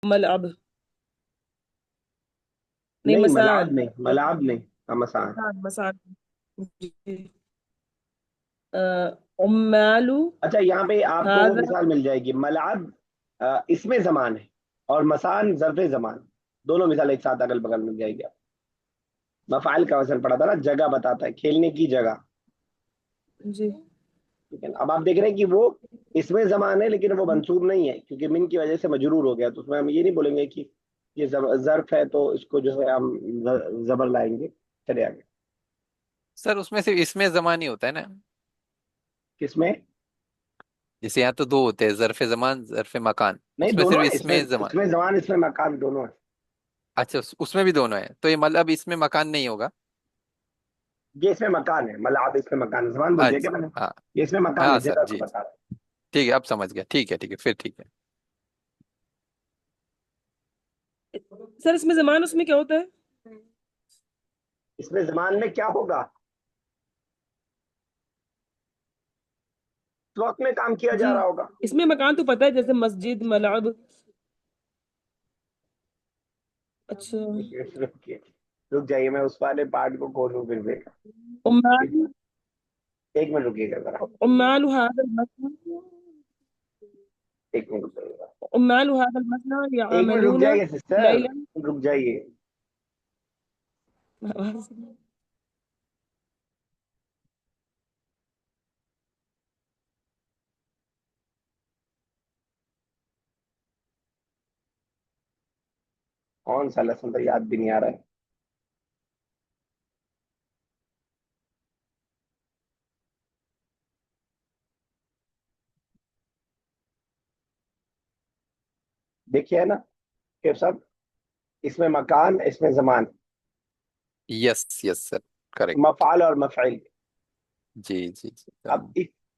ملعب نہیں، نہیں ملعب مسان نہیں، ملعب نہیں، مسان. مسان مسان جی عمال اچھا یہاں پہ آپ کو وہ هذا مثال مل جائے گی. ملعب اس میں زمان ہے، اور مسان ظرف زمان. دونوں مثال ایک ساتھ اگل بغل مل جائے گی آپ. مفعال کا وزن پڑا تھا نا، جگہ بتاتا ہے، کھیلنے کی جگہ. جی ٹھیک ہے نا؟ اب آپ دیکھ رہے ہیں کہ وہ اس میں زمان ہے لیکن وہ منصوب نہیں ہے، کیونکہ من کی وجہ سے مجرور ہو گیا. تو اس میں ہم یہ نہیں بولیں گے کہ یہ ظرف ہے تو اس کو جو ہے ہم زبر لائیں گے. چلے آگے. سر اس میں صرف اس میں زمان ہی ہوتا ہے نا؟ کس میں؟ جیسے یہاں تو دو ہوتے ہیں، ظرف زمان ظرف مکان، نہیں اس میں دونوں صرف ہے، اس میں زمان. اس میں زمان، اس میں مکان دونوں ہے. اچھا اس میں بھی دونوں ہیں، تو یہ مطلب اس میں مکان نہیں ہوگا. یہ اس میں مکان ہے، ملعب اس میں مکان ہے. زمان بول دیا کیا اچھا میں نے؟ ہاں. یہ اس میں مکان ہے، ہاں سر جگہ کو جی جی، بتا رہا ہے. ٹھیک ہے اب سمجھ گیا. ٹھیک ہے ٹھیک ہے پھر ٹھیک ہے. سر اس میں زمان اس میں کیا ہوتا ہے؟ اس میں زمان میں کیا ہوگا؟ اس وقت میں کام کیا جی جا رہا ہوگا. اس میں مکان تو پتہ ہے، جیسے مسجد ملعب. اچھا رکیے رک جائیے، میں اس والے پارٹ کو کھولوں پھر دیکھا. عمال ایک منٹ رکیے گا ذرا. عمال هذا المصنع ایک منٹ رکیے گا. عمال هذا المصنع ایک منٹ رک يعملون جائیے سسٹر، ليلا. رک جائیے. کون سا لیسن تو یاد بھی نہیں آ رہا ہے. دیکھیے نا کہ سب اس میں مکان، اس میں زمان. یس یس سر، کریکٹ. مفعال اور مفعل. جی جی جی. اب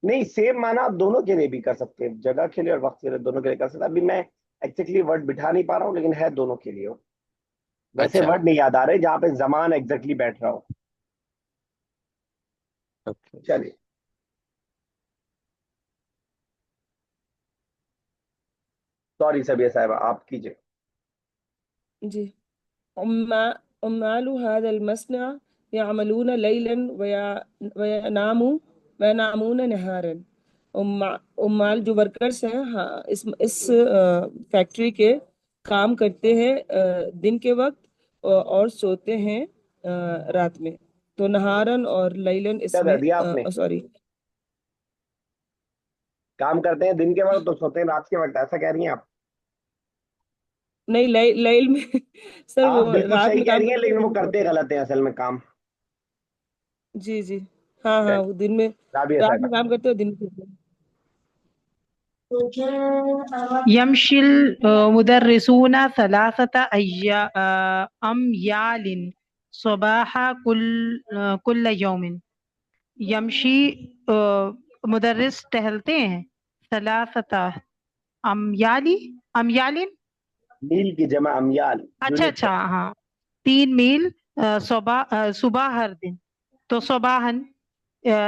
نہیں سیم معنی آپ دونوں کے لیے بھی کر سکتے ہیں، جگہ کے لیے اور وقت کے لیے، دونوں کے لیے کر سکتے ہیں. ابھی میں ایگزیکٹلی ورڈ بٹھا نہیں پا رہا ہوں، لیکن ہے دونوں کے لیے. ویسے اچھا ورڈ نہیں یاد آ رہے جہاں پہ زمان ایگزیکٹلی بیٹھ رہا ہو. اوکے. چلیے سوری سبیہ صاحبہ آپ کیجیے. جی عمال هذا المصنع يعملون ليلا وينامون نهارا. عمال جو ورکرز ہیں، ہاں اس فیکٹری کے کام کرتے ہیں دن کے وقت اور سوتے ہیں رات میں. تو نہارن اور لیلن اس کیا میں کر دیا آپ نے؟ سوری کام کرتے ہیں دن کے وقت تو سوتے ہیں رات کے وقت، ایسا کہہ رہی ہیں آپ؟ نہیں، لیل میں سر وہ آپ بالکل رات صحیح میں کہہ کام رہی ہیں کرتے ہیں، لیکن دن وہ میں کرتے سوتے ہیں. غلط ہیں اصل میں کام. جی جی ہاں ہاں چل وہ دن میں رابعہ رات صاحبہ. میں کام کرتے ہیں، دن میں سوتے ہیں. يمشي المدرسون ثلاثة أميال صباح كل يوم. يمشي مدرس ٹہلتے ہیں، ثلاثة أميال. میل کی جمع امیال، اچھا یونٹ ہے. اچھا ہاں، 3 میل صبح ہر دن. تو صباحن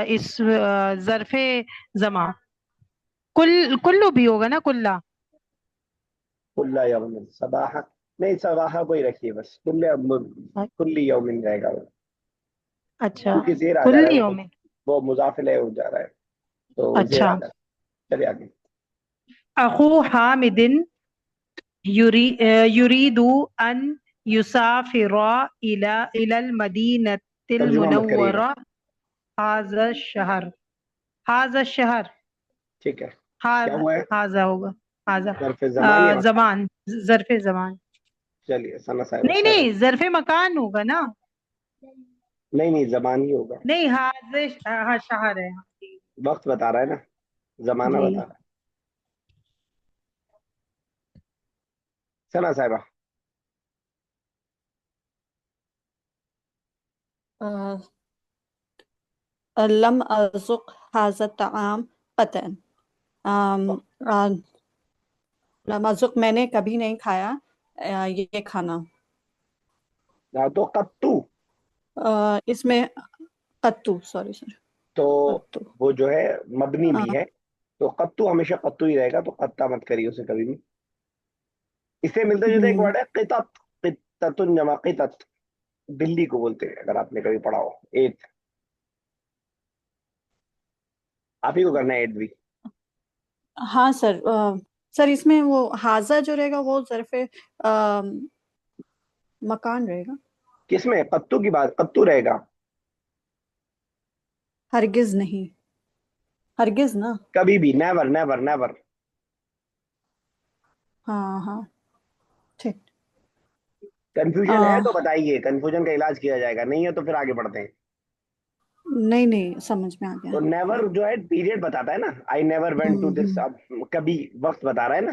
اس ظرف زمان کلو بھی ہوگا نا، کلّا. کل یوم صباح، نہیں صباح کو ہی رکھیے بس، کل یوم رہے گا وہ، اچھا کیونکہ زیر آ جا کل رہا ہے، یوم. وہ مضاف الیہ ہو جا رہا ہے تو زیر اچھا. آ جا رہا ہے. چلیے آگے. اخو حامد يريد أن يسافر إلى المدينة ترجمہ مت کریے گا. المنورة هذا الشهر. هذا الشهر. ٹھیک ہے کیا ہوا ہے؟ هذا ہوگا، هذا ظرف زمان یا مکان؟ زمان، ظرف زمان. چلیے ثنا صاحبہ نہیں خیر. نہیں، ظرف مکان ہوگا نا. نہیں نہیں زمان ہی ہوگا، نہیں، هذا ہاں شہر ہے. وقت بتا رہا ہے نا، زمانہ جی بتا رہا ہے. ثنا صاحبہ. لم أذق هذا الطعام قطعا. لم أذق میں نے کبھی نہیں کھایا یہ کھانا. تو قطو، اس میں قطو، سوری تو قطو. وہ جو ہے مبنی بھی ہے، تو قطو ہمیشہ قطو ہی رہے گا، تو قطع مت کریے اسے کبھی بھی. اس سے ملتا جلتا ایک ورڈ ہے قطط، قطۃ جمع قطط، بلی کو بولتے ہیں اگر آپ نے کبھی پڑھا ہو. ایٹ، آپ ہی کو کرنا ہے ایٹ بھی. ہاں سر. سر اس میں وہ حاضہ جو رہے گا وہ ظرف مکان رہے گا. کس میں؟ قطو کی بات، قطو رہے گا. ہرگز نہیں، ہرگز نا. کبھی بھی، نیور نیور نیور. ہاں ہاں ٹھیک. کنفیوژن ہے تو بتائیے، کنفیوژن کا علاج کیا جائے گا، نہیں ہے تو پھر آگے بڑھتے ہیں. نہیں نہیں سمجھ میں آ گیا. تو نیور جو ہے پیریڈ بتاتا ہے نا، I never went to this, اب کبھی وقت بتا رہا ہے نا،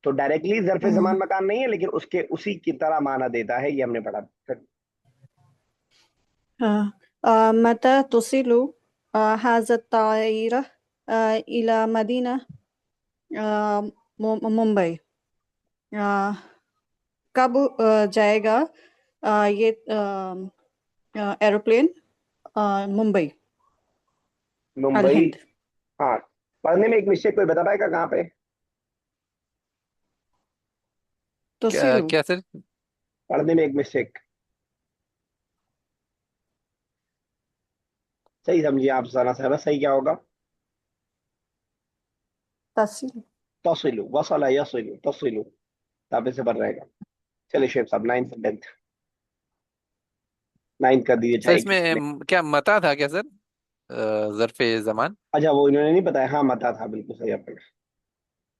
تو ڈائریکٹلی ظرف زمان مکان نہیں ہے، لیکن اس کے اسی کی طرح معنی دیتا ہے، یہ ہم نے پڑھا. متى تصل هذا الطائرة إلى مدينة ممبئی؟ کب جائے گا یہ ایروپلین ممبئی ممبئی. الہند؟ ہاں، پڑھنے میں ایک مسٹیک کوئی بتا پائے گا کہاں پہ؟ کیا تصل. کیا سر؟ پڑھنے میں ایک مسٹیک صحیح سمجھیے آپ ثنا صاحبہ، صحیح کیا ہوگا؟ تصل. تصل، وصل یصل، تصل، تابع سے بن رہے گا. چلیے شیخ صاحب، 9 سے 10، 9 کر دیجیے سر چاہے اس میں کسی نے. کیا متا تھا کیا سر؟ ظرف زمان. اچھا وہ انہوں نے نہیں بتایا، ہاں متا تھا، بالکل صحیح آپ نے.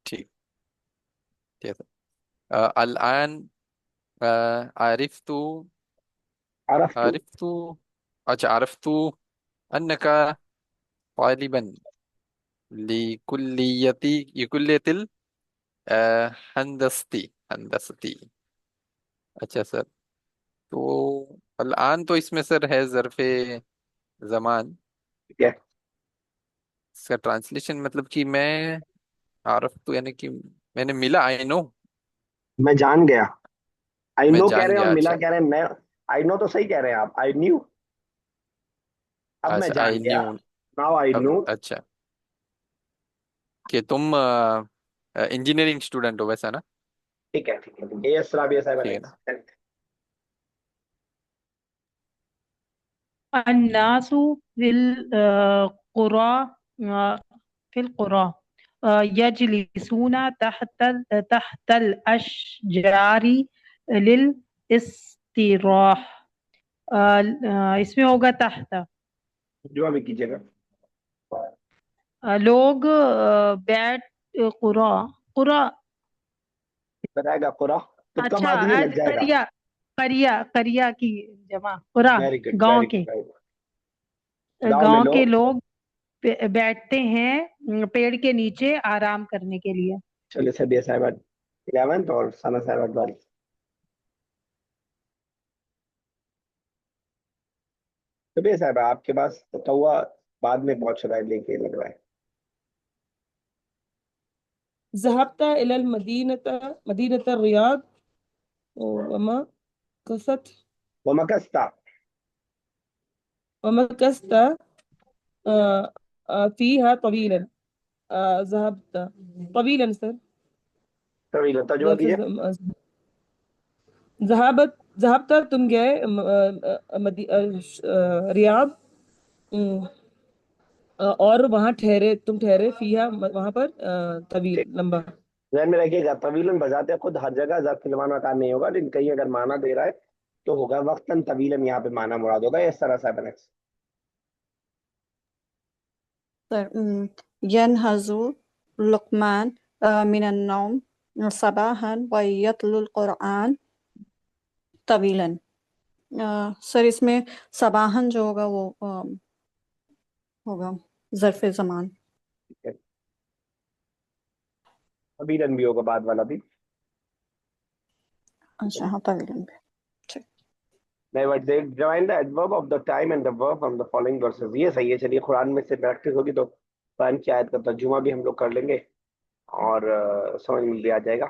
ٹھیک ٹھیک ہے. الآن عرفت عرفت. عرفت اچھا عرفت انك طالبا لكلية ہندستی. اچھا سر، تو الآن تو اس میں سر ہے ظرف زمان. ٹھیک ہے. اس کا ٹرانسلیشن مطلب کہ میں عارف تو یعنی کہ میں نے ملا، آئی نو. میں جان گیا. آئی میں نو کہہ رہے جان ہیں اور گیا. ملا اچھا کہہ رہے ہیں. میں آئی نو تو صحیح کہہ رہے ہیں آپ، آئی نیو. اب میں اچھا جان آئی گیا. نیو. ناؤ آئی نو. اچھا کہ تم انجینئرنگ اسٹوڈنٹ ہو ویسا نا؟ ٹھیک ہے ٹھیک ہے. یس رابعہ صاحب ٹھیک ہے نا. نیکسٹ. الناس في القرى في القرى يجلسون تحت الأشجار للاستراح. اس میں ہوگا تحت. جو ابھی کیجیے گا. لوگ بیٹھ قرا قرا. بتائے گا قرا، خود کا اچھا ماضی میں لگ جائے گا. قریا قریا قریا کی جمع قرا. ویری گڈ گاؤں ویری کے گڈ ویری گڈ. گاؤں میں گاؤں لوگ. کے لوگ بیٹھتے ہیں پیڑ کے نیچے آرام کرنے کے لیے. چلیے سبیہ صاحبہ 11 اور ثنا صاحبہ 12. سبیہ صاحبہ آپ کے پاس تطوع بعد میں پہنچ رہا ہے، لے کے لگ رہا ہے. ذهبت إلى مدينة الرياض وما قصت ومکستہ. ومكثت فيها طويلا. ذهبت طويلا سر. طویل ترجمہ ظرف کیجیے. ذهبت تم گئے ریاض، اور وہاں ٹھہرے، تم ٹھہرے فیہا وہاں پر طویل ٹھیک. لمبا. ذہن میں رکھیے گا طویلاً بذات خود ہر جگہ ظرف زمان مکان نہیں ہوگا، لیکن کہیں اگر معنی دے رہا ہے تو ہوگا وقتاً طویلاً، یہاں پہ معنی مراد ہوگا. اس طرح سے نیکسٹ. سر ينهض لقمان من النوم صباحا ويتلو القرآن طويلا. سر اس میں صباحن جو ہوگا وہ ہوگا ظرف زمان. طویلاً بھی ہوگا بعد والا بھی. اچھا ہاں طویلا بھی. Join the adverb of the time and the verb from the following verses. یہ صحیح ہے. چلیے قرآن میں سے پریکٹس ہوگی تو قرآن کی آیت کا ترجمہ بھی ہم لوگ کر لیں گے اور سمجھ میں بھی آ جائے گا.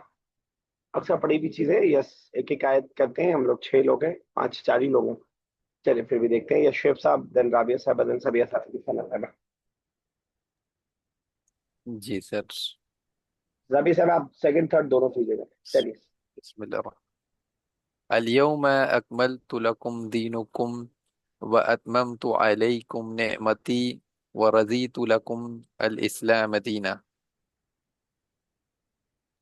اکثر پڑھی بھی چیزیں. یس ایک ایک آیت کرتے ہیں ہم لوگ، 6 لوگ ہیں، 4 ہی لوگ ہیں. چلیے پھر بھی دیکھتے ہیں. یس شیف صاحب، دین رابعہ صاحب، دین سبیہ صاحب. جی سر. رابعہ صاحب آپ سیکنڈ تھرڈ دونوں کیجیے گا. چلیے. بسم الله الرحمن. اليوم أكملت لكم دينكم وأتممت عليكم نعمتي ورضيت لكم الإسلام دينا.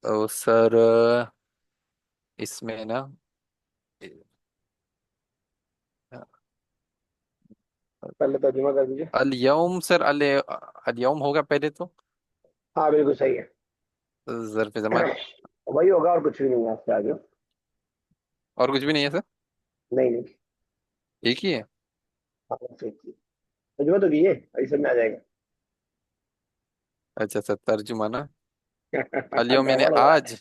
اور سر اس میں نا پہلے ترجمہ کر دیجیے. اليوم سر اليوم ہوگا پہلے تو ہاں بالکل صحیح ہے. ظرف زمان. وہی ہوگا اور کچھ بھی نہیں ہے اس سے آگے. اور کچھ بھی نہیں ہے سر؟ نہیں نہیں. ایک ہی ہے. ہاں صحیح. ترجمہ تو کیجیے ایسے میں آ جائے اچھا سر ترجمہ نا. گا. اليوم یعنی گڑبڑ ہو رہا ہے. آج.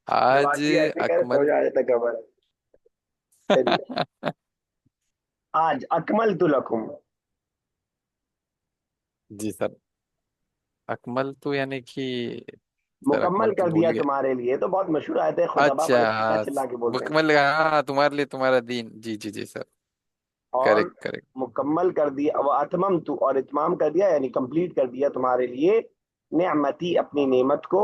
آج نواسی ایسے کہہ اکمل. سمجھ آ جاتا گڑبڑ ہے. چلیے. آج اکملت لکم. جی سر اکمل تو یعنی کہ سر اکمل مکمل تو کر بھول دیا گیا. تمہارے لیے. تو بہت مشہور آیت ہے. خدا با بڑے چلا اچھا چلا کے بولتے ہیں. مکمل ہاں تمہارے لیے تمہارا دین. جی جی جی سر اور کریکٹ کریکٹ. مکمل کر دیا. وہ اتممت اور اتمام کر دیا یعنی کمپلیٹ کر دیا تمہارے لیے نعمتی اپنی نعمت کو.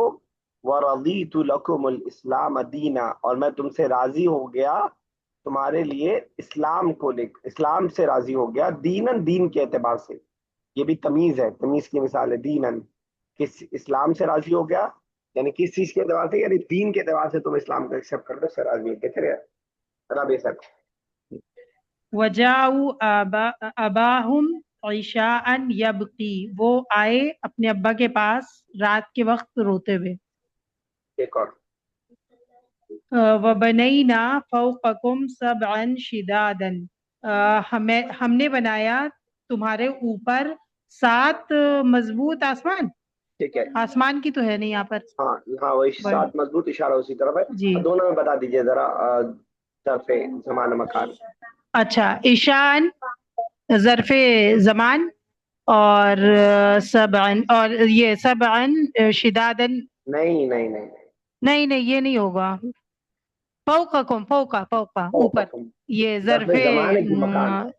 ورضیت لکم الاسلام دینا اور میں تم سے راضی ہو گیا تمہارے لیے اسلام کو لے. اسلام سے راضی ہو گیا. دینن دین کے اعتبار سے. یہ بھی تمیز ہے. تمیز کی مثال ہے دینن. کس اسلام سے راضی ہو گیا یعنی کس چیز کے اعتبار سے یعنی دین کے اعتبار سے تم اسلام کو ایکسپٹ کر دو. سر راضی ہے کہتے رہے بے شک. وجاؤ اباہم عشاء یبقی، وہ آئے اپنے ابا کے پاس رات کے وقت روتے ہوئے. ایک اور. وبنینا فوقکم سبعا شدادا، ہم نے بنایا تمہارے اوپر 7 مضبوط آسمان. ٹھیک ہے. آسمان کی تو ہے نہیں یہاں پر. ہاں ہاں وہی بڑ- 7 مضبوط اشارہ اسی طرف ہے. جی دونوں میں بتا دیجئے ذرا طرف زمان مکان. اچھا. ایشان ظرف زمان اور سبعن اور یہ سبعن شدادن. نہیں نہیں نہیں نہیں نہیں یہ نہیں ہوگا. فوقکم فوقا فوقا اوپر. فوقکم. یہ ظرف ظرف زمان ہے کہ مکان.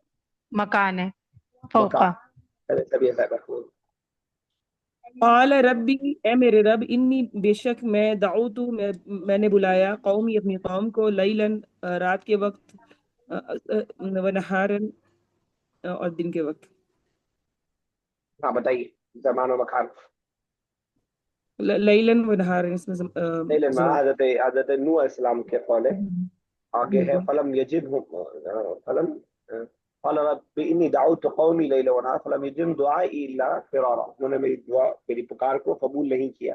مکان ہے. مکان. فوقا. طبیعت صاحب. قال ربی، اے میرے رب، انی بے شک میں دعوت، میں نے بلایا قومی اپنی قوم کو، لیلن رات کے وقت، ونہارن اور دن کے وقت. ہاں بتائیے زمان و مکان. لیلن ونہارن اس میں لیلن زمان. حضرت نوح علیہ السلام کے قول ہے. آگے ہے بالکل. فلم یجدہم فلم قال رب انی دعوت قومی لیلا ونہارا فلم یجدہم دعائی الا فرارا. انہوں نے میری دعا میری پکار کو قبول نہیں کیا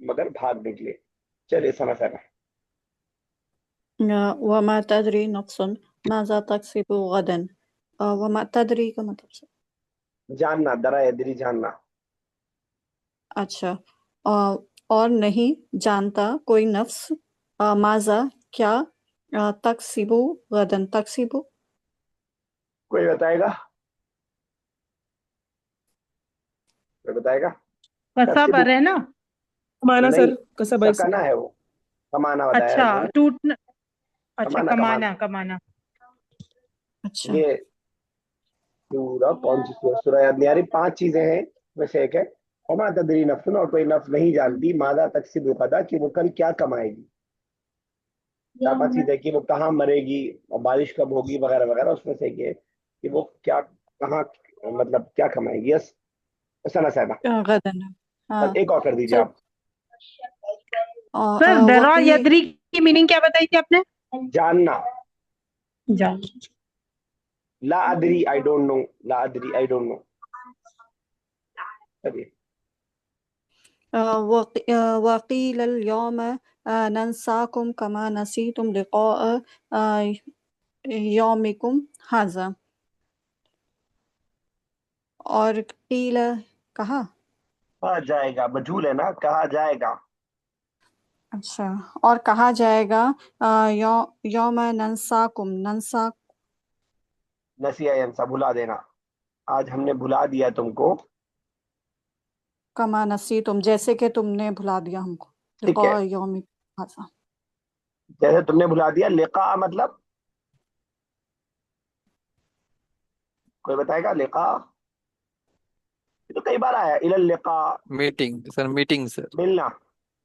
مگر بھاگ نکلے. چلیے سنا سنا. وما تدری نفس ماذا تکسب غدا. وما تدری کا مطلب سے جاننا. درا ادری جاننا. اچھا. اور نہیں جانتا کوئی نفس ماذا کیا تکسبو غدن. تکسبو کوئی بتائے گا؟ کوئی بتائے گا؟ کسب تکسیب ہے نا. کمانا نہیں سر، کسب ایک سکنا ہے وہ. کمانا بتایا اچھا انہوں نے. ٹوٹنا. اچھا کمانا کمانا. کمانا کمانا. اچھا. یہ پورا کون سی سورہ یعنی 5 چیزیں ہیں میں سے ایک ہے وما تدری نفس اور کوئی نفس نہیں جانتی ماذا تکسب غدا کہ وہ کل کیا کمائے گی. 4-5 چیزیں کہ وہ کہاں مرے گی اور بارش کب ہوگی وغیرہ وغیرہ. اس میں سے یہ کہ وہ کیا کہاں مطلب کیا کمائے گی. یس سنا صاحبہ. غدن. ہاں ایک اور کر دیجیے سر. آپ. سر درا وقی یدری کی میننگ کیا بتائی تھی آپ نے؟ جاننا. جان. لا ادری آئی ڈونٹ نو. لا ادری آئی ڈونٹ نو. چلیے. وقیل اليوم ننساکم کما نسیتم لقاء یومکم ھذا. اور قیل کہا. کہا جائے گا. مجھول ہے نا. کہا جائے گا. اچھا. اور کہا جائے گا یوم ننساکم. ننسا نسیہ ینسا بھلا دینا. آج ہم نے بھلا دیا تم کو. کما نسیتم جیسے کہ تم نے بھلا دیا ہم کو. ٹھیک ہے. لقاء یومکم ھذا. جیسے تم نے بھلا دیا. لقاء مطلب کوئی بتائے گا؟ لقاء یہ تو کئی بار آیا. الی اللقاء میٹنگ سر میٹنگ سر. ملنا.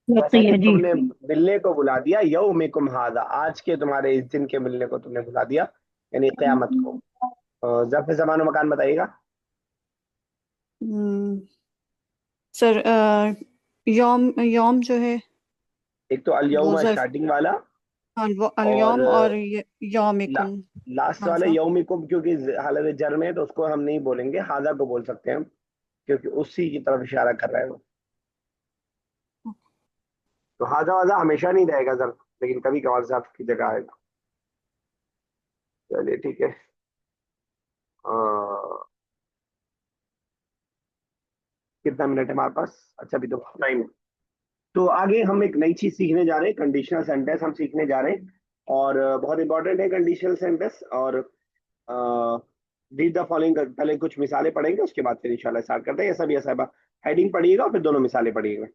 ویسا ہے کہ جی. تم نے ملنے کو بلا دیا یومکم ھذا، آج کے تمہارے اس دن کے ملنے کو تم نے بلا دیا، یعنی قیامت کو. ظرف زمان و مکان بتائیے گا. سر یوم یوم جو ہے ایک تو وہ الیوم ظرف، اسٹارٹنگ والا، ہاں وہ اور اليوم اور یومکم لاسٹ والا ھذا. یومکم کیونکہ حالت جر میں ہے تو اس کو ہم نہیں بولیں گے، ھذا کو بول سکتے ہیں ہم، کیونکہ اسی کی طرف اشارہ کر رہا ہے وہ. تو ھذا واذا ہمیشہ نہیں رہے گا ظرف، لیکن کبھی کبھار ظرف کی جگہ آئے گا. چلیے ٹھیک ہے. کتنا منٹ ہے ہمارے پاس؟ اچھا ابھی تو ٹائم ہے. تو آگے ہم ایک نئی چیز سیکھنے جا رہے ہیں، کنڈیشنل سینٹینس ہم سیکھنے جا رہے ہیں، اور بہت امپورٹنٹ ہے کنڈیشنل سینٹینس. اور ریڈ دا فالوئنگ، پہلے کچھ مثالیں پڑھیں گے، اس کے بعد پھر انشاءاللہ اسٹارٹ کرتے ہیں. ایسا بھی ایسا ہے، ہیڈنگ پڑھیے گا اور پھر دونوں مثالیں پڑھیے گا.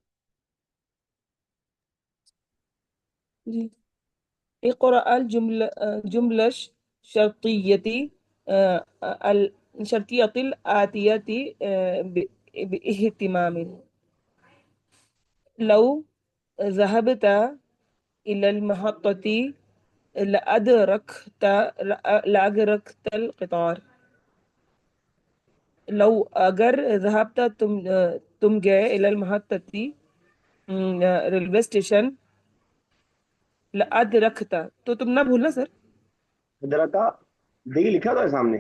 جی. اقرأ الجملة الشرطية الشرطية الآتية باهتمام. لو ذهبت إلى المحطة لأدركت القطار. لو اگر ذهبت تم گئے إلى المحطة ریلوے اسٹیشن، لأدركت تو تم نہ بھولنا سر، حضرتا دیکھیے لکھا تھا سامنے.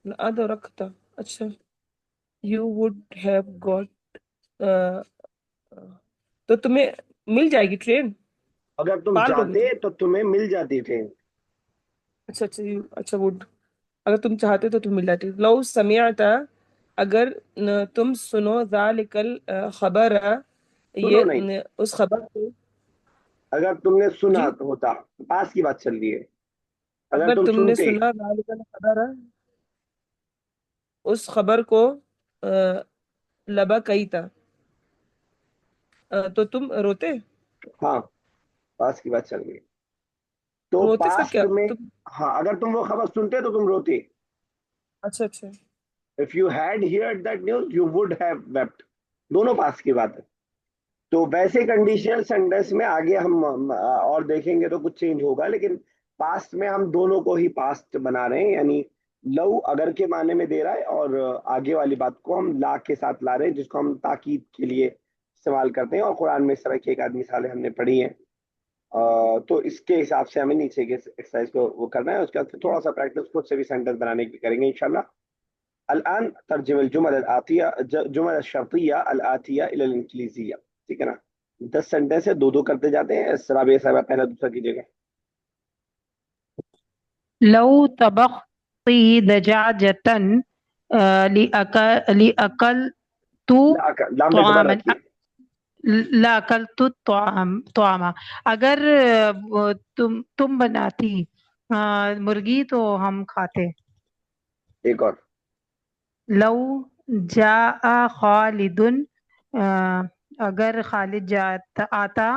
لأدركت. اچھا. you would have got تو تمہیں مل جائے گی ٹرین، اگر تم پال دو گی چاہتے تم. تو تمہیں مل جاتی ٹرین. اچھا اچھا اچھا would، اگر تم چاہتے تو تم مل جاتی. لو سمعت اگر تم سنو، ذالک الخبر سنو یہ نہیں، اس خبر کو. اگر تم نے سنا جی. ہوتا، پاس کی بات چل رہی ہے، اگر اگر تم تم نے سنتے. سنا ذالک الخبر اس خبر کو، لبکیت تو تم روتے. ہاں پاس کی بات چل رہی ہے تو روتے سر پاسٹ کیا میں. تم؟ ہاں اگر تم وہ خبر سنتے تو تم روتے. اچھا اچھا. if you had heard that news you would have wept. دونوں پاس کی بات ہے. تو ویسے کنڈیشنل سینٹینس میں آگے ہم اور دیکھیں گے تو کچھ چینج ہوگا، لیکن پاسٹ میں ہم دونوں کو ہی پاسٹ بنا رہے ہیں، یعنی لو اگر کے معنی میں دے رہا ہے، اور آگے والی بات کو ہم لا کے ساتھ لا رہے ہیں، جس کو ہم تاکید کے لیے استعمال کرتے ہیں. اور قرآن میں اس طرح کی ایک آدھ مثالیں ہم نے پڑھی ہیں. تو اس کے حساب سے ہمیں نیچے کے ایکسرسائز کو وہ کرنا ہے. اس کے بعد پھر تھوڑا سا پریکٹس خود سے بھی سینٹینس بنانے کی کریں گے انشاءاللہ. الان ترجم الجمل الآتیہ، جمل الشرطیہ الآتیہ الی الانگلیزیہ. ٹھیک ہے نا؟ 10 سینٹینس ہے، دو دو کرتے جاتے ہیں. رابعہ صاحبہ پہلا دوسرا کیجیے گا. لو طبختی دجاجة لأكلت لام میں زبر طعاما رکھیے. لأكلت طعاما. اگر تم بناتی مرغی تو ہم کھاتے. ایک اور. لو جاء خالد اگر خالد آتا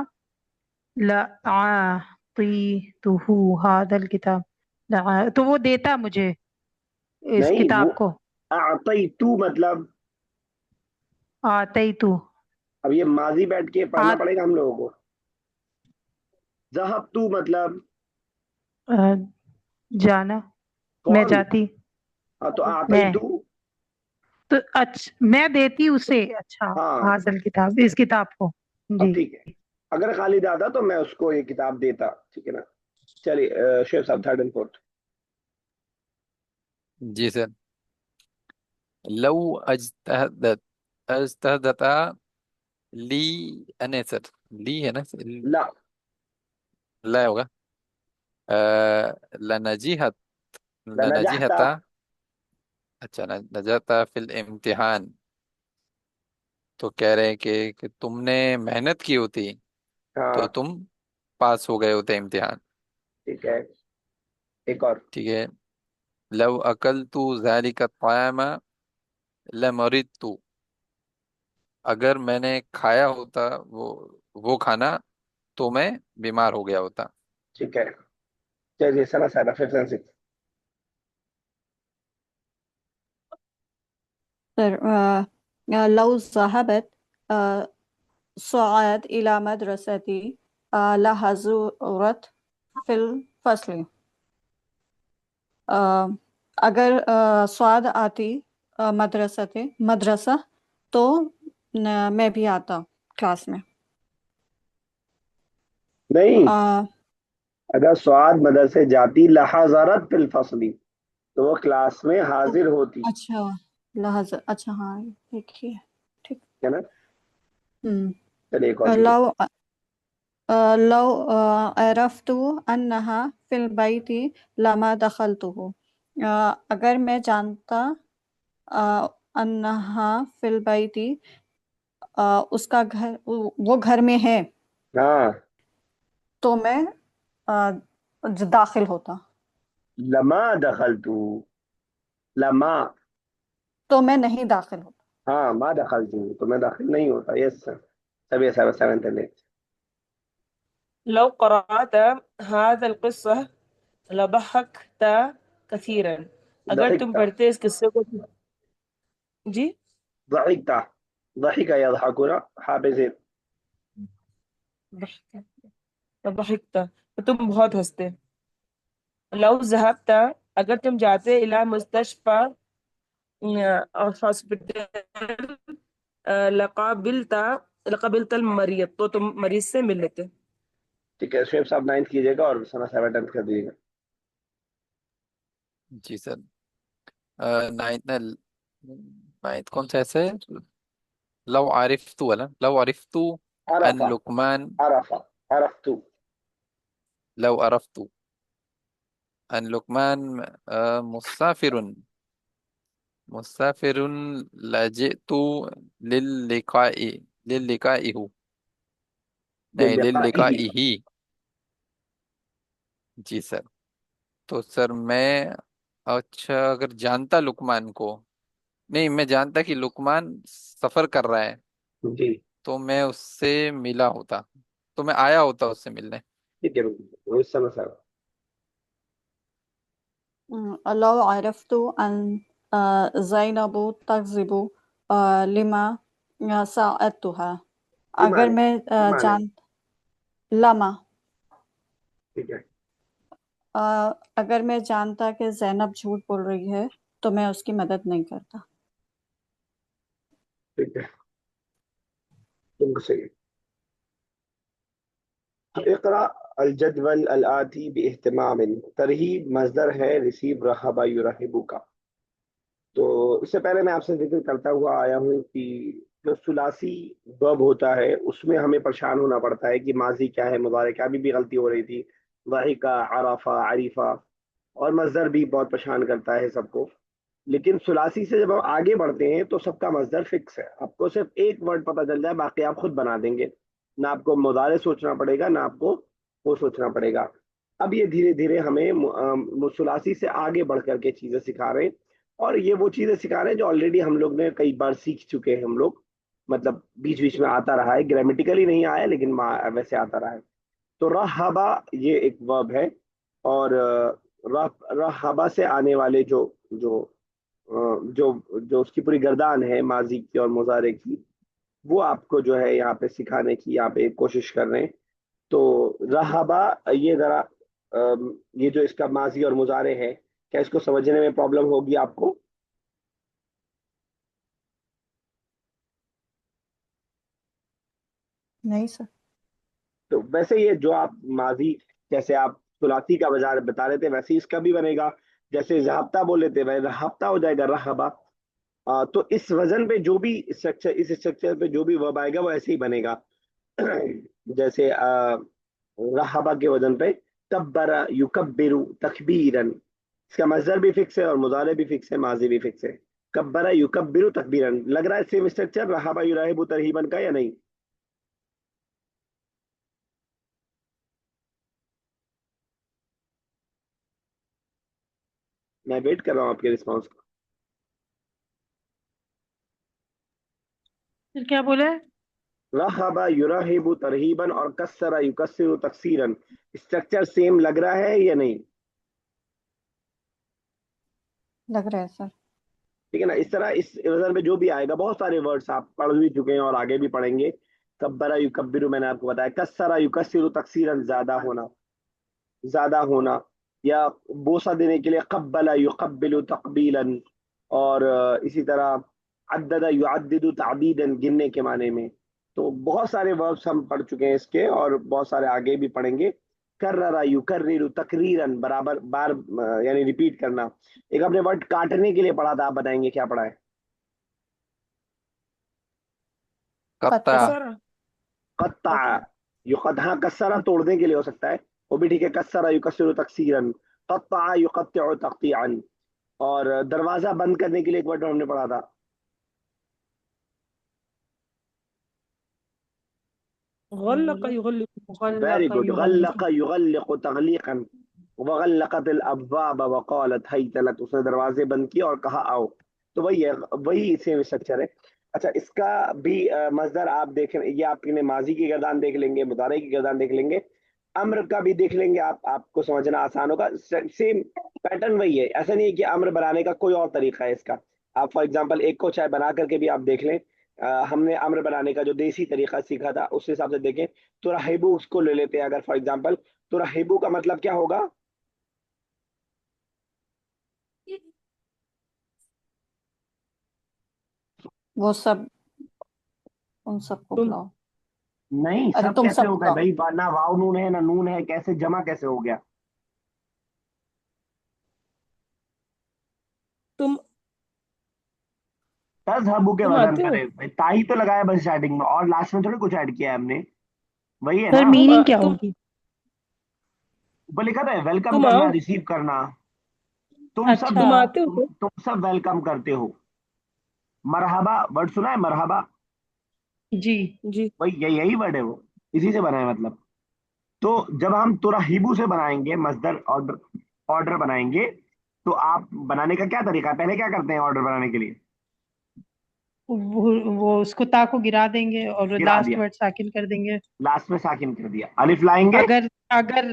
لأعطيته هذا الكتاب. تو وہ دیتا مجھے اس نہیں وہ کتاب کو. اعطیتو مطلب، آتیتو اب یہ ماضی بیٹھ کے پڑھنا پڑے گا ہم لوگوں کو. ذہبتو مطلب جانا، میں کون. جاتی. ہاں تو میں اعطیتو. تو اچھا میں دیتی اسے. اچھا ہاں حاصل کتاب، اس کتاب کو. اب جی. ٹھیک ہے، اگر خالد آتا تو میں اس کو یہ کتاب دیتا. ٹھیک ہے نا؟ چلیے شیخ صاحب تھرڈ اینڈ فورتھ. جی سر. لو اجتہدت لی انے سر، لی ہے نا سر؟ لا لا ہوگا. لنجیحت، لنجحتا. لنجیحتا. اچھا نجاتا فی الامتحان. تو کہہ رہے ہیں کہ تم نے محنت کی ہوتی ہاں تو تم پاس ہو گئے ہوتے امتحان. ٹھیک ہے. ایک اور. ٹھیک ہے. لو اکلت ذالک الطعام لمرضت. اگر میں نے کھایا ہوتا وہ کھانا تو میں بیمار ہو گیا ہوتا. ٹھیک ہے. چلیے سنا صاحبہ ففتھ اینڈ سکس. سر لو ذهبت صعد إلى مدرستي لحظورت في الفصل. اگر سعاد آتی مدرسہ تو میں بھی آتا کلاس میں. نہیں، آ، اگر سعاد مدرسے جاتی لحظرت فی الفصل تو وہ کلاس میں حاضر ہوتی اچھا لحظ، اچھا ہاں ایک ہی ہے، ٹھیک. ہے نا. ہم. چلیے ایک اور دیکھیں. لو عرفت انها في البيت لما دخلته. اگر میں جانتا انہا فی البیت اس کا گھر، وہ گھر میں ہے، ہاں، تو میں داخل ہوتا. لما دخلتو، لما، تو میں نہیں داخل ہوتا. ہاں ما دخلتو تو میں داخل نہیں ہوتا. یس سر. سب سیونتھ لے. لو قرأت هذا القصة لضحكت كثيرا. اگر تم ضحکتا، پڑھتے اس قصے کو جی ضحکتا، ضحک یضحکون حافظین. ضحكت تو تم بہت ہنستے. لو ذهبت اگر تم جاتے الى مستشفى اور ہاسپٹل لقابلت المریض تو تم مریض سے مل لیتے. ٹھیک ہے، شعیب صاحب 9 کیجیے گا اور ثنا صاحب 10 کر دیجیے گا. جی سر. نائنتھ نائنتھ کون سا ایسے ہے؟ لو عرفت والا، لو عرفت ان عرفہ، لقمان، عرفہ، عرفتو. لو عرفت ان لقمان مسافر، مسافر لجئت للقاء، للقائه، نہیں للقائه. للقائه. جی سر. تو سر میں، اچھا اگر جانتا لقمان کو، نہیں میں جانتا کہ لقمان سفر کر رہا ہے جی تو میں اس سے ملا ہوتا، تو میں آیا ہوتا اس سے ملنے. ٹھیک ہے، وہ ثنا صاحب. لو عرفت ان زینب تکذب لما ساعدتها. لما اگر نہیں، میں لما نہیں. لما ٹھیک ہے. اگر میں جانتا کہ زینب جھوٹ بول رہی ہے تو میں اس کی مدد نہیں کرتا. ٹھیک ہے، تم کو صحیح. اقرا الجدول الآتی باہتمام. ترہیب مصدر ہے رسیب رحبا یرحبو کا. تو اس سے پہلے میں آپ سے ذکر کرتا ہوا آیا ہوں کہ جو ثلاثی ورب ہوتا ہے اس میں ہمیں پریشان ہونا پڑتا ہے کہ ماضی کیا ہے، مضارع کیا. ابھی بھی غلطی ہو رہی تھی، ضحکا، عرفہ، عریفہ، اور مصدر بھی بہت پریشان کرتا ہے سب کو. لیکن ثلاثی سے جب ہم آگے بڑھتے ہیں تو سب کا مصدر فکس ہے. آپ کو صرف ایک ورڈ پتہ چل جائے، باقی آپ خود بنا دیں گے. نہ آپ کو مضارع سوچنا پڑے گا، نہ آپ کو وہ سوچنا پڑے گا. اب یہ دھیرے دھیرے ہمیں ثلاثی سے آگے بڑھ کر کے چیزیں سکھا رہے ہیں. اور یہ وہ چیزیں سکھا رہے ہیں جو آلریڈی ہم لوگ نے کئی بار سیکھ چکے ہیں. ہم لوگ مطلب بیچ بیچ میں آتا رہا ہے، گرامیٹیکلی نہیں آیا لیکن ویسے آتا رہا ہے. تو رہبا یہ ایک ورب ہے، اور رہبا سے آنے والے جو جو جو جو اس کی پوری گردان ہے ماضی کی اور مضارع کی، وہ آپ کو جو ہے یہاں پہ سکھانے کی یہاں پہ کوشش کر رہے ہیں. تو رہبا یہ ذرا یہ جو اس کا ماضی اور مضارع ہے، کیا اس کو سمجھنے میں پرابلم ہوگی آپ کو؟ نہیں سر. تو ویسے یہ جو آپ ماضی، جیسے آپ ثلاثی کا بتا رہے تھے، ویسے اس کا بھی بنے گا. جیسے ضابطہ بول لیتے ویسے رہابطہ ہو جائے گا، رہبا. تو اس وزن پہ جو بھی اسٹرکچر، اس اسٹرکچر پہ جو بھی ورب آئے گا وہ ایسے ہی بنے گا. جیسے رہبا کے وزن پہ کبر یکبرو تکبیرن، اس کا مصدر بھی فکس ہے اور مضارع بھی فکس ہے، ماضی بھی فکس ہے. کبر یکبرو تکبیرن لگ رہا ہے سیم اسٹرکچر رہبا یرہبو ترہیبن کا یا نہیں؟ میں ویٹ کر رہا ہوں آپ کے رسپانس کا. پھر کیا بولے؟ رہبا یرہبو ترہیبن اور کسر یکسر تکسیرن، اسٹرکچر سیم لگ رہا ہے یا نہیں؟ لگ رہا ہے سر. ٹھیک ہے نا. اس طرح اس وزن پہ جو بھی آئے گا، بہت سارے ورڈس آپ پڑھ بھی چکے ہیں اور آگے بھی پڑھیں گے. کبرا یکبرو میں نے آپ کو بتایا، کسرا یکسر تکسیرن زیادہ ہونا، یا بوسہ دینے کے لیے قبلا یقبل تقبیلا، اور اسی طرح عدد یعدد تعدیدا گننے کے معنی میں. تو بہت سارے وربس ہم پڑھ چکے ہیں اس کے، اور بہت سارے آگے بھی پڑھیں گے. کررا یکرر تکریرا برابر بار یعنی ریپیٹ کرنا. ایک آپ نے ورڈ کاٹنے کے لیے پڑھا تھا، آپ بتائیں گے کیا پڑھا ہے؟ قطع. قطع. کسرا. قطع. قطع. یقطع کسرا توڑنے کے لیے ہو سکتا ہے، وہ بھی ٹھیک ہے. کسرا یکسر تکسیرا، قطع یقطع تقطیعا. اور دروازہ بند کرنے کے لیے ایک ورڈ ہم نے پڑھا تھا، غلق يغلق. Very غلق good. یغلق. غلق یغلق تغلیقا، وغلقت الابواب وقالت هیت لک، اس نے دروازے بند کیے اور کہا آؤ. تو وہی ہے، وہی سیم اسٹرکچر ہے. اچھا اس کا بھی مصدر آپ دیکھیں، یہ آپ نے ماضی کی گردان دیکھ لیں گے، مضارع کی گردان دیکھ لیں گے، امر کا بھی دیکھ لیں گے. آپ کو سمجھنا آسان ہوگا. سیم پیٹرن وہی ہے. ایسا نہیں ہے کہ امر بنانے کا کوئی اور طریقہ ہے اس کا. آپ فار ایگزامپل ایک کو چائے بنا کر کے بھی آپ دیکھ لیں. ہم نے امر بنانے کا جو دیسی طریقہ سیکھا تھا اس حساب سے دیکھیں تو رہیبو اس کو لے لیتے ہیں. اگر فار ایگزامپل تو رہیبو کا مطلب کیا ہوگا؟ وہ سب، ان سب کو تم بلاؤ. نہیں، ارے سب تم کیسے سب ہو گئے بلاؤ. بھائی؟ نہ واؤ نون ہے نہ نون ہے، کیسے جمع کیسے ہو گیا؟ تم تذهبو کے تم وزن آتے ہو. کرے بھائی، تائی تو لگایا بس اسٹارٹنگ میں، اور لاسٹ میں تھوڑی کچھ ایڈ کیا ہے ہم نے. وہی ہے سر نا. میننگ کیا تم ہوگی؟ اوپر لکھا تھا ویلکم تم آؤ. کرنا، ریسیو کرنا. تم سب اچھا. تم آتے ہو. تم سب ویلکم کرتے ہو. مرحبا ورڈ سنا ہے؟ مرحبا جی. جی. وہی یہی ورڈ ہے، وہ اسی سے بنا ہے مطلب. تو جب ہم ترہیبو سے بنائیں گے مصدر آرڈر بنائیں گے، تو آپ بنانے کا کیا طریقہ ہے؟ پہلے کیا کرتے ہیں آرڈر بنانے کے لیے؟ وہ اس کو تا کو گرا دیں گے اور گرا لاسٹ دیا، ورڈ ساکن کر دیں گے. لاسٹ میں ساکن کر دیا. الف لائیں گے، اگر اگر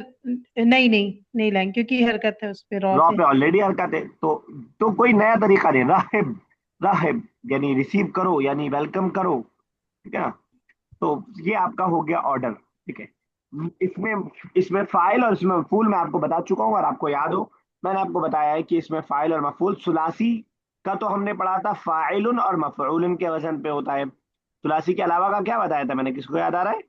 نہیں لائیں کیونکہ حرکت ہے اس پہ، رو را پہ. پہ آلریڈی حرکت ہے. تو کوئی نیا طریقہ نہیں. راہب، راہب یعنی ریسیو کرو، یعنی ویلکم کرو. ٹھیک ہے نا. تو یہ آپ کا ہو گیا آرڈر. ٹھیک ہے. اس میں اس میں فاعل اور اس میں مفعول میں آپ کو بتا چکا ہوں، اور آپ کو یاد ہو میں نے آپ کو بتایا ہے کہ اس میں فاعل اور مفعول ثلاثی کا تو ہم نے پڑھا تھا فاعل اور مفعول کے وزن پہ ہوتا ہے. ثلاثی کے علاوہ کا کیا بتایا تھا میں نے؟ کس کو یاد آ رہا ہے؟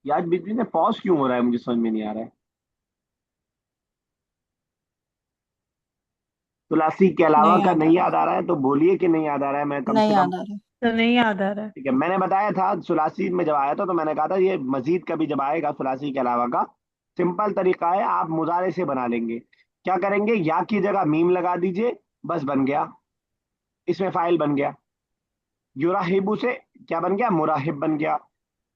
یہ آج بیچ میں پاز کیوں ہو رہا ہے؟ مجھے سمجھ میں نہیں آ رہا ہے. ثلاثی کے علاوہ نہیں کا یاد آ نہیں رہا. یاد آ رہا ہے تو بولیے کہ نہیں یاد آ رہا ہے. میں کم نہیں سے کم. یاد آ رہا. تو نہیں یاد آ رہا ہے. ٹھیک ہے. میں نے بتایا تھا ثلاثی میں جب آیا تھا تو میں نے کہا تھا یہ مزید کا بھی جب آئے گا ثلاثی کے علاوہ کا، سمپل طریقہ ہے، آپ مضارع سے بنا لیں گے. کیا کریں گے؟ یا کی جگہ میم لگا دیجئے، بس بن گیا. اس میں فائل بن گیا. یراہبو سے کیا بن گیا؟ مراہب بن گیا.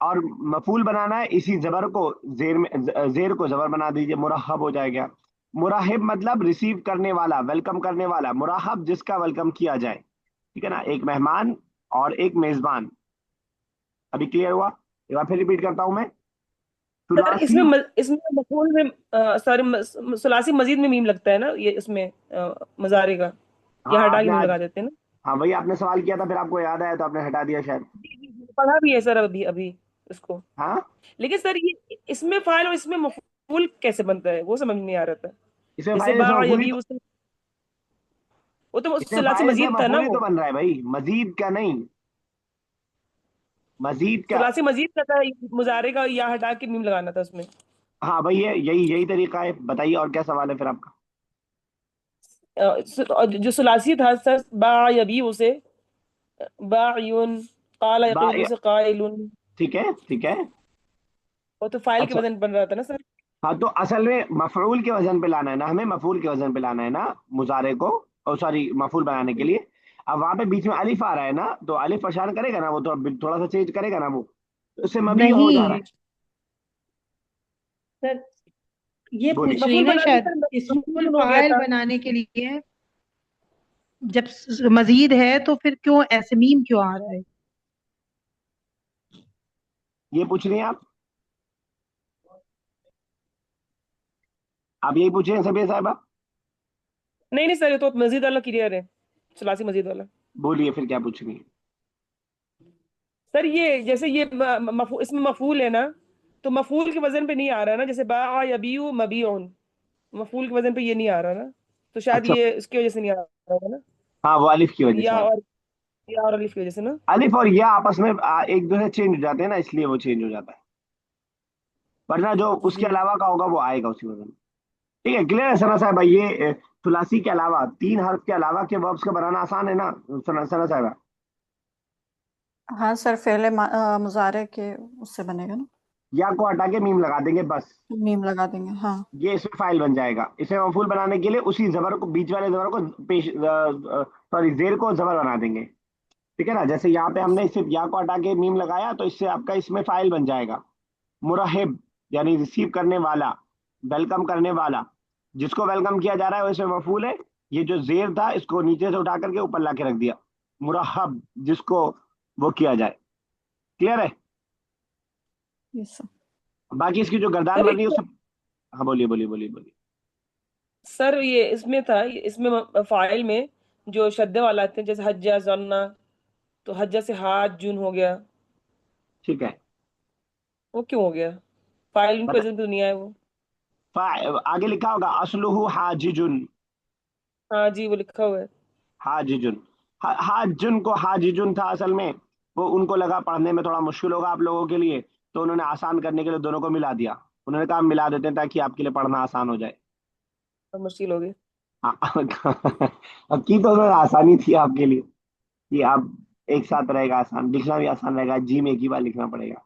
اور مفعول بنانا ہے، اسی زبر کو زیر میں، زیر کو زبر بنا دیجئے، مرحب ہو جائے گا. مراہب مطلب ریسیو کرنے والا، ویلکم کرنے والا. مراہب جس کا ویلکم کیا جائے. ٹھیک ہے نا. ایک مہمان اور ایک میزبان. ابھی کلیئر ہوا؟ ایک بار پھر ریپیٹ کرتا ہوں میں. سر ثلاثی. اس میں مفعول میں سوری ثلاثی مزید میں میم لگتا ہے نا، یہ اس میں مضارع کا، ہاں یا ہٹا آپ کے نے میم آج، لگا دیتے ہیں نا. ہاں وہی آپ نے سوال کیا تھا، پھر آپ کو یاد آیا تو آپ نے ہٹا دیا شاید. جی جی جی، پڑھا بھی ہے سر ابھی ابھی اس کو. ہاں لیکن سر یہ اس میں فاعل اور اس میں مفعول کیسے بنتا ہے وہ سمجھ نہیں آ رہا تھا. اس میں جیسے فائل، اس میں باع مفعول ہی یبی، تو، وہ تو اس میں ثلاثی فائل، اس میں مزید تھا نا مفعول ہی تو وہ. بن رہا ہے بھائی، مزید کا نہیں. مزید کا. ثلاثی مزید کا تھا، مضارع کا یا ہٹا کے میم لگانا تھا اس میں. ہاں بھائی یہی طریقہ ہے. بتائیے اور کیا سوال ہے پھر آپ کا؟ اور جو ثلاثی تھا سر، باع یبی اسے باعیون، قال با یقول اسے قائلون. ٹھیک ہے، ٹھیک ہے. وہ تو فائل کے اچھا وزن بن رہا تھا نا سر. ہاں، تو اصل میں مفعول کے وزن پہ لانا ہے نا ہمیں، مفعول کے وزن پہ لانا ہے نا مضارع کو، اور سوری مفعول بنانے کے لیے. اب وہاں پہ بیچ میں الف آ رہا ہے نا، تو الف پریشان کرے گا نا، وہ تھوڑا سا چینج کرے گا نا وہ، تو اس سے مبنی ہو جا رہا نہیں جی. ہے. سر یہ بولیے. پوچھ رہی مفعول نا بنانے شاید، سر اسم ہو گیا الفاعل تھا. بنانے کے لیے جب مزید ہے تو پھر کیوں ایسے میم کیوں آ رہا ہے؟ یہ پوچھ رہی ہیں آپ یہی پوچھ رہے ہیں سبھی صاحبہ؟ نہیں نہیں سر، یہ تو مزید والا کلیئر ہے، ثلاثی مزید والا. بولیے پھر کیا پوچھ رہی ہیں. سر یہ جیسے یہ اس میں مفعول ہے نا، تو مفعول کے وزن پہ نہیں آ رہا نا، جیسے باع یبیع مبیعن، مفعول کے وزن پہ یہ نہیں آ رہا نا، تو شاید اچھا، یہ اس کی وجہ سے نہیں آ رہا ہے نا. ہاں وہ الف کی وجہ سے یا آتا اور یا اور الف کی وجہ سے نا. ہے. الف اور یا آپس میں ایک دوسرے چینج ہو جاتے ہیں نا، اس لیے وہ چینج ہو جاتا ہے، ورنہ جو اس کے جی علاوہ کا ہوگا وہ آئے گا اسی وزن. ٹھیک ہے، کلیئر ہے ثنا صاحبہ. یہ ثلاثی کے علاوہ 3 حرف کے علاوہ کے وربس کا بنانا آسان ہے نا ثنا صاحبہ. ہاں سر، فعل مضارع کے اس سے بنے گا نا، یا کو ہٹا کے میم لگا دیں گے بس، میم لگا دیں گے. ہاں یہ اس میں فائل بن جائے گا. اسے مفعول بنانے کے لیے اسی زبر کو، بیچ والے زبر کو پیش سوری زیر کو زبر بنا دیں گے. ٹھیک ہے نا، جیسے یہاں پہ ہم نے صرف یا کو ہٹا کے میم لگایا تو اس سے آپ کا اس میں فائل بن جائے گا. مرحب یعنی ریسیو کرنے والا، ویلکم کرنے والا، جس کو ویلکم کیا جا رہا ہے وہ اس میں مفعول ہے. یہ جو زیر تھا اس کو نیچے سے اٹھا کر کے اوپر لا کے رکھ دیا، مرحب جس کو وہ کیا جائے. کلیئر ہے. یس سر. باقی اس کی جو گردان سر بن رہی ہے اس سے. ہاں بولیے بولیے بولیے بولیے. سر یہ اس میں تھا، اس میں فاعل میں جو شدے والا آتے ہیں، جیسے حجہ ظنہ، تو حجہ سے حاج جن ہو گیا، ٹھیک ہے، وہ کیوں ہو گیا؟ فاعل ان کو بتا وزن پہ نہیں آیا وہ. آگے لکھا ہوگا اصلہ حاججن. ہاں جی وہ لکھا ہوا ہے. حاججن، حاجن کو حاججن تھا اصل میں. وہ ان کو لگا پڑھنے میں تھوڑا مشکل ہوگا آپ لوگوں کے لیے، تو انہوں نے آسان کرنے کے لیے دونوں کو ملا دیا. انہوں نے کہا ہم ملا دیتے ہیں تاکہ آپ کے لیے پڑھنا آسان ہو جائے. اور مشکل ہو گئی. اب کی تو انہوں نے آسانی تھی آپ کے لیے کہ آپ ایک ساتھ رہے گا، آسان لکھنا بھی آسان رہے گا، جی میں ایک ہی بار لکھنا پڑے گا.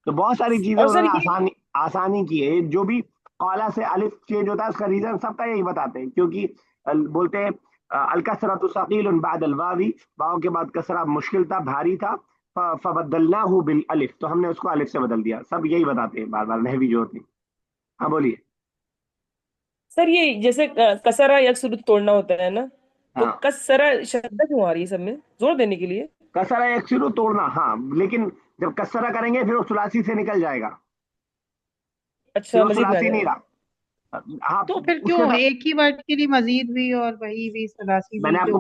تو بہت ساری چیزیں اور انہوں سر نے یہ آسانی کی ہے. جو بھی قالا سے الف چینج ہوتا ہے اس کا ریزن سب کا یہی بتاتے ہیں، کیونکہ بولتے ہیں الکسرۃ ثقیل بعد الواو، واو کے بعد کسرہ مشکل تھا، بھاری تھا، فبدلناہ بالالف، تو ہم نے اس کو الف سے بدل دیا. سب یہی بتاتے ہیں بار بار نحوی جو ہوتے ہیں. ہاں بولیے. سر یہ جیسے کسرہ یکسر توڑنا ہوتا ہے نا، تو ہاں، کسرہ شدہ کیوں آ رہی ہے سب میں، زور دینے کے لیے؟ کسرہ یکسر توڑنا، ہاں، لیکن جب کسرہ کریں گے پھر وہ ثلاثی سے نکل جائے گا، پھر اچھا وہ مزید میں آ ثلاثی جائے نہیں گا. رہا. ہاں، تو پھر اس کے کیوں ساتھ ایک ہی ورڈ کے لیے مزید بھی اور وہی بھی ثلاثی میں بھی نے آپ جو؟ کو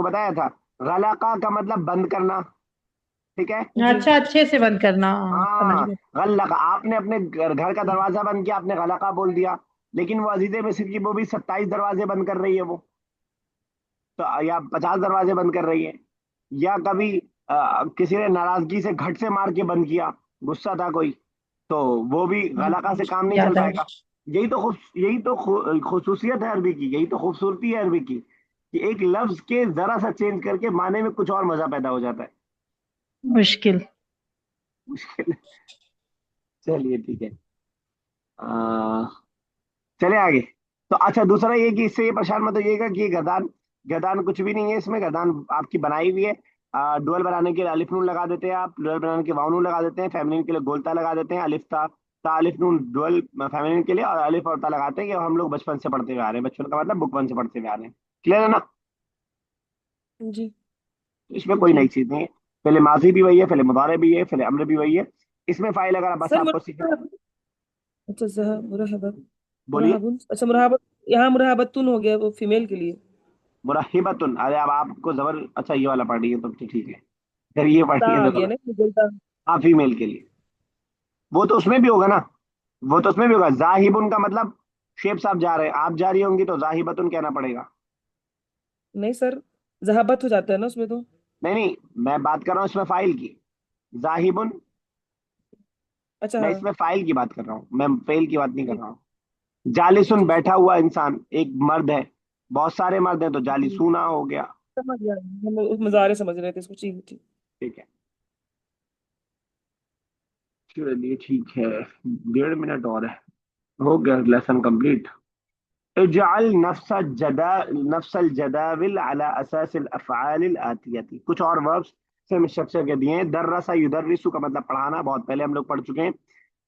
بتایا تھا، غلقہ کا مطلب بند کرنا. ٹھیک ہے. جی اچھا، اچھے سے بند کرنا، ہاں، سمجھ ہاں، گئے. غلقہ آپ نے اپنے گھر کا دروازہ بند کیا، آپ نے غلقہ بول دیا، لیکن وہ عزیز مصر کی وہ بھی 27 دروازے بند کر رہی ہے وہ، تو یا 50 دروازے بند کر رہی ہے. یا کبھی کسی نے ناراضگی سے گھٹ سے مار کے بند کیا، غصہ تھا کوئی، تو وہ بھی غلقہ سے کام نہیں چل یاد آ پائے گا. گیا. یہی تو خصوصیت ہے عربی کی، یہی تو خوبصورتی ہے عربی کی کہ ایک لفظ کے ذرا سا چینج کر کے معنی میں کچھ اور مزہ پیدا ہو جاتا ہے. مشکل. مشکل. چلیے ٹھیک ہے. چلے آگے. تو اچھا دوسرا یہ کہ اس سے یہ پریشان مت ہوئیے گا کہ یہ گردان، گردان کچھ بھی نہیں ہے اس میں. گردان آپ کی بنائی ہوئی ہے. ڈوئل بنانے کے لیے الف نون لگا دیتے ہیں آپ، ڈوئل بنانے کے واؤ نون لگا دیتے ہیں، فیملین کے لیے گولتا لگا دیتے ہیں، الف تا، تا الف نون ڈوئل فیملین کے لیے، اور الف اور تا لگاتے ہیں. کہ ہم لوگ بچپن سے پڑھتے ہوئے آ رہے ہیں، بچپن کا مطلب بک ون سے پڑھتے ہوئے آ رہے ہیں. کلیئر ہے نا. جی اس میں کوئی جی. نئی چیز نہیں ہے. پہلے ماضی بھی وہی ہے، پہلے مضارع بھی ہے، پہلے امر بھی وہی ہے. اس میں فائل اگر بس سر آپ کو سیکھ. اچھا مرحبا، بولیے. مرحبا، اچھا مرحبا، یہاں مرحبتن ہو گیا وہ فیمیل کے لیے. مرحبتن، ارے اب آپ کو زبر اچھا یہ والا پڑھ رہی ہے تو ٹھیک ہے، پھر یہ تا پڑھی ہے آ تو گیا غلط. نا گلتا. ہاں فیمیل کے لیے وہ تو اس میں بھی ہوگا نا، وہ تو اس میں بھی ہوگا. زاہبن کا مطلب شیپ صاحب جا رہے ہیں، آپ جا رہی ہوں گی تو زاہبتن کہنا پڑے گا. نہیں سر، ذہابت ہو جاتا ہے نا اس میں تو. نہیں نہیں، میں بات کر رہا ہوں اس میں فائل کی. زاہبن، اچھا میں ہاں اس میں فائل کی بات کر رہا ہوں، میں فعل کی بات نہیں کر رہا ہوں. جالسن جی بیٹھا ہوا انسان، ایک مرد ہے، بہت سارے مرد ہیں تو جی جالسونا ہو گیا. سمجھ گیا، ہم اس مظاہرے سمجھ رہے تھے اس کو. ٹھیک ٹھیک. ٹھیک ہے. چلیے ٹھیک ہے، 1.5 منٹ اور ہے، ہو گیا لیسن کمپلیٹ. اجعل نفس الجداول على اساس الافعال الاتیتی. کچھ اور وربس سے ہم اسٹرکچر کے دیے ہیں. درس یدرس کا مطلب پڑھانا، بہت پہلے ہم لوگ پڑھ چکے ہیں.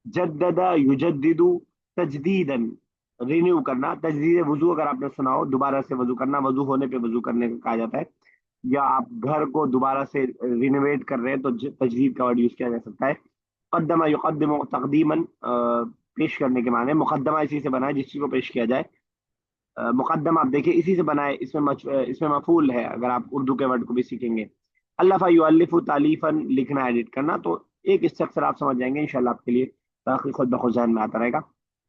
جدد یجدد تجدیدا، رینیو کرنا. تجدید وضو اگر آپ نے سنا ہو، دوبارہ سے وضو کرنا، وضو ہونے پہ وضو کرنے کا کہا جاتا ہے. یا آپ گھر کو دوبارہ سے رینویٹ کر رہے ہیں تو تجدید کا ورڈ یوز کیا جا سکتا ہے. قدمہ یقدم تقدیما، پیش کرنے کے معنی. مقدمہ اسی سے بنا ہے جس چیز کو پیش کیا جائے. مقدم آپ دیکھیں اسی سے بنائے، اس میں مفعول ہے اگر آپ اردو کے ورڈ کو بھی سیکھیں گے. الف یؤلف تعلیفاً، لکھنا ایڈٹ کرنا، تو ایک اسٹرکچر آپ سمجھ جائیں گے انشاءاللہ، آپ کے لیے باقی خود بخود ذہن میں آتا رہے گا.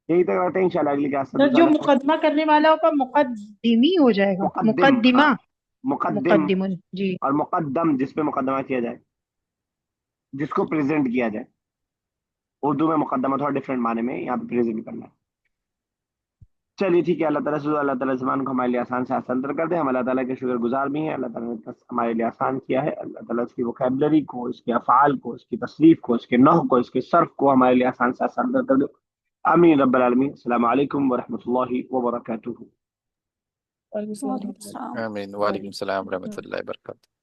یہی تک رہتے ہیں انشاءاللہ اگلی کلاس تو جو میں. مقدمہ کرنے والا ہوگا مقدمی ہو جائے گا، مقدم، مقدمہ. ہاں مقدم. مقدم، جی. اور مقدم جس پہ مقدمہ کیا جائے، جس کو پریزنٹ کیا جائے. اردو میں مقدمہ تھوڑا ڈفرینٹ معنی میں، یہاں پہ پریزنٹ کرنا ہے. چلیے ٹھیک ہے، اللہ تعالیٰ زبان کو ہمارے لیے آسان سے آسان تر کر دے. ہم اللہ تعالیٰ کے شکر گزار بھی ہیں، اللہ تعالیٰ نے بس ہمارے لیے آسان کیا ہے. اللہ تعالیٰ اس کی وکیبلری کو، اس کے افعال کو، اس کی تصریف کو، اس کے نحو کو، اس کے صرف کو ہمارے لیے آسان سے آسان تر کر دے. آمین رب العالمین. السلام علیکم ورحمۃ اللہ وبرکاتہ. وعلیکم السلام وعلیکم ورحمۃ اللہ. السلام. آمین. وعلیکم السلام ورحمۃ اللہ وبرکاتہ.